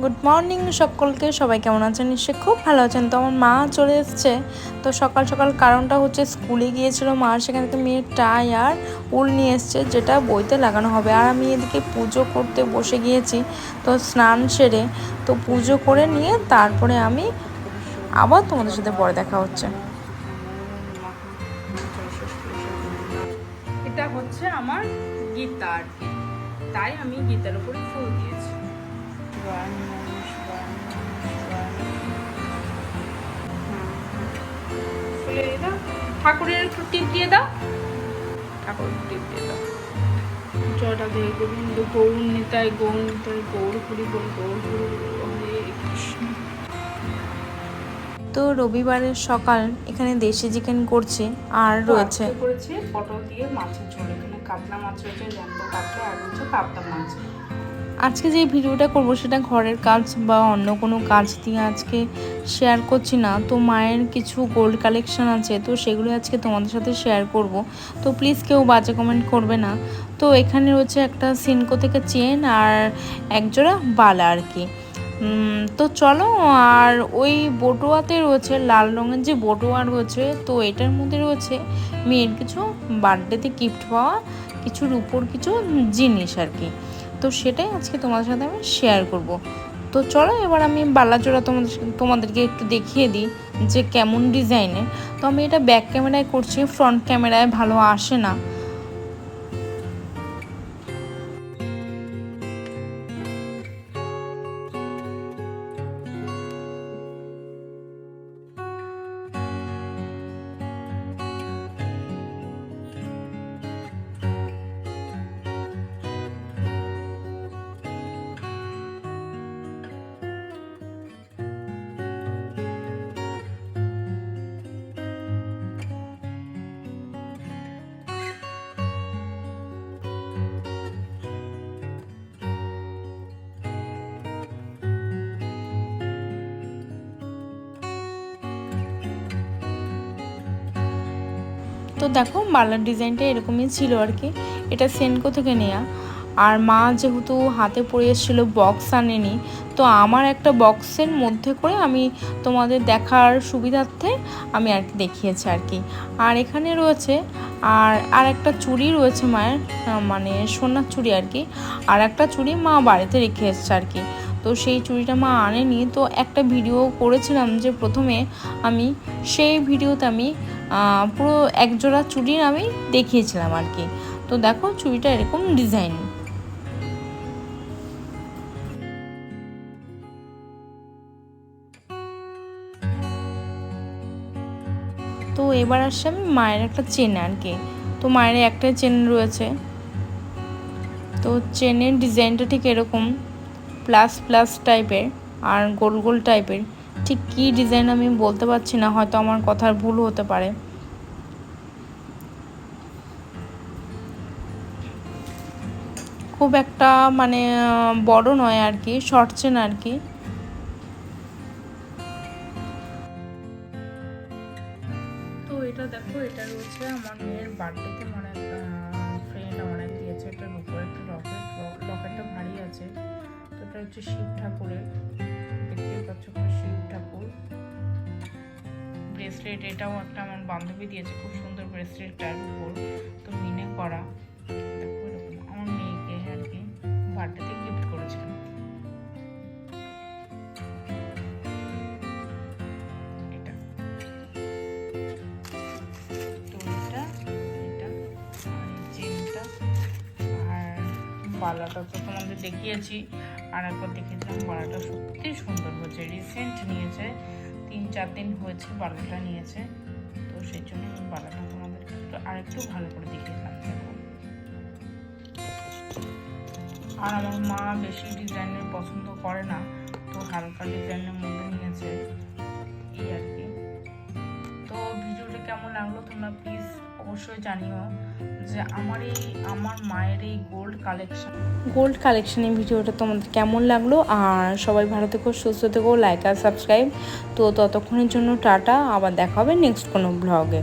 Good morning সকলকে। সবাই কেমন আছেন? নিশ্চয়ই খুব ভালো আছেন। তো আমার মা চলে এসছে। তো সকাল সকাল কারণটা হচ্ছে স্কুলে গিয়েছিল মা, সেখান থেকে মেয়ের টাই আর উল নিয়ে এসছে, যেটা বইতে লাগানো হবে। আর আমি এদিকে পুজো করতে বসে গিয়েছি। তো স্নান সেরে তো পুজো করে নিয়ে তারপরে আমি আবার তোমাদের সাথে পরে দেখা হচ্ছে। এটা হচ্ছে আমার গীতা আর কি, তাই আমি গীতার উপরে ফুল দিয়েছি। ঠাকুরের একটু টিপ দিয়ে দাও, ঠাকুরের টিপ দিয়ে দাও। জয় রাধে গোবিন্দ গৌর নিতাই গৌর নিতাই গৌর হরি বল গৌর হরি হরে কৃষ্ণ। তো রবিবারের সকাল এখানে দেশি চিকেন করছি আর রয়েছে করেছি পটল দিয়ে মাছের ঝোল। এখানে কাতলা মাছ রয়েছে, জ্যান্ত কাতলা, আর রয়েছে পাবদা মাছ। আজকে যে ভিডিওটা করব সেটা ঘরের কাজ বা অন্য কোনো কাজ দিয়ে আজকে শেয়ার করছি না। তো মায়ের কিছু গোল্ড কালেকশন আছে, তো সেগুলো আজকে তোমাদের সাথে শেয়ার করব। তো প্লিজ কেউ বাজে কমেন্ট করবে না। তো এখানে রয়েছে একটা সিনকো থেকে চেন আর একজোড়া বালা আর কি। তো চলো। আর ওই বটুয়াতে রয়েছে লাল রঙের যে বটুয়া রয়েছে, তো এটার মধ্যে রয়েছে মেয়ের কিছু বার্থডেতে গিফট পাওয়া কিছু রূপোর কিছু জিনিস আর কি। তো সেটাই আজকে তোমাদের সাথে আমি শেয়ার করব। তো চলো এবার আমি বালাজোড়া তোমাদেরকে একটু দেখিয়ে দিই যে কেমন ডিজাইনের। তো আমি এটা ব্যাক ক্যামেরায় করছি, ফ্রন্ট ক্যামেরায় ভালো আসে না। তো দেখো বালার ডিজাইনটা এরকমই ছিল আর কি। এটা সেনকো থেকে নেয়া। আর মা যেহেতু হাতে পরে এসেছিলো, বক্স আনেনি, তো আমার একটা বক্সের মধ্যে করে আমি তোমাদের দেখার সুবিধার্থে আমি আর কি দেখিয়েছি আর কি। আর এখানে রয়েছে আর একটা চুড়ি রয়েছে মায়ের, মানে সোনার চুড়ি আর কি। আর একটা চুড়ি মা বাড়িতে রেখে এসছে আর কি। তো সেই চুড়িটা মা আনেনি। তো একটা ভিডিও করেছিলাম যে প্রথমে আমি, সেই ভিডিওতে আমি পুরো একজোড়া চুড়ির আমি দেখিয়েছিলাম আর কি। তো দেখো চুড়িটা এরকম ডিজাইন। তো এবার আসছে আমি মায়ের একটা চেন আর কি। তো মায়ের একটা চেন রয়েছে। তো চেনের ডিজাইনটা ঠিক এরকম প্লাস প্লাস টাইপের আর গোল গোল টাইপের। ঠিক কী ডিজাইন আমি বলতে পারছি না, হয়তো আমার কথার ভুল হতে পারে। খুব একটা মানে বড় নয় আর কি, শর্ট চেন আর কি। তো এটা দেখো, এটা রয়েছে আমার মেয়ের বার্থডেতে মানে ফ্রেন্ড আমার দিয়েছে। এটার উপরে একটা লকেটটা ভারী আছে। তো এটা হচ্ছে শিব ঠাকুরের, দেখতেই পাচ্ছ শিব ঠাকুর। ব্রেসলেট এটাও একটা আমার বান্ধবী দিয়েছে, খুব সুন্দর ব্রেসলেটটার উপর তো মিনে করা। দেখো এরকম আমার মেয়েকে আর কি বার্থডেতে গিফট করেছিলাম। এটা তো এটা এটা আর চেনটা আর বালাটা তো তোমাদের দেখিয়েছি। আর একবার দেখেছিলাম, বালাটা সত্যি সুন্দর হয়েছে, রিসেন্ট নিয়েছে, 3-4 দিন হয়েছে বালাটা নিয়েছে। তো সেই জন্য আমি বালাটা তোমাদের আরেকটু ভালো করে দেখিয়েছিলাম। দেখো, আর আমার মা বেশি ডিজাইনের পছন্দ করে না, তো হালকা ডিজাইনের মধ্যে নিয়েছে এই আর কি। তো ভিডিওটা কেমন লাগলো তোমরা প্লিজ অবশ্যই জানিও যে আমার মায়ের এই গোল্ড কালেকশনের ভিডিওটা তোমাদের কেমন লাগলো। আর সবাই ভালো থেকো, সুস্থ থেকো, লাইক আর সাবস্ক্রাইব। তো ততক্ষণের জন্য টাটা, আবার দেখা হবে নেক্সট কোনো ব্লগে।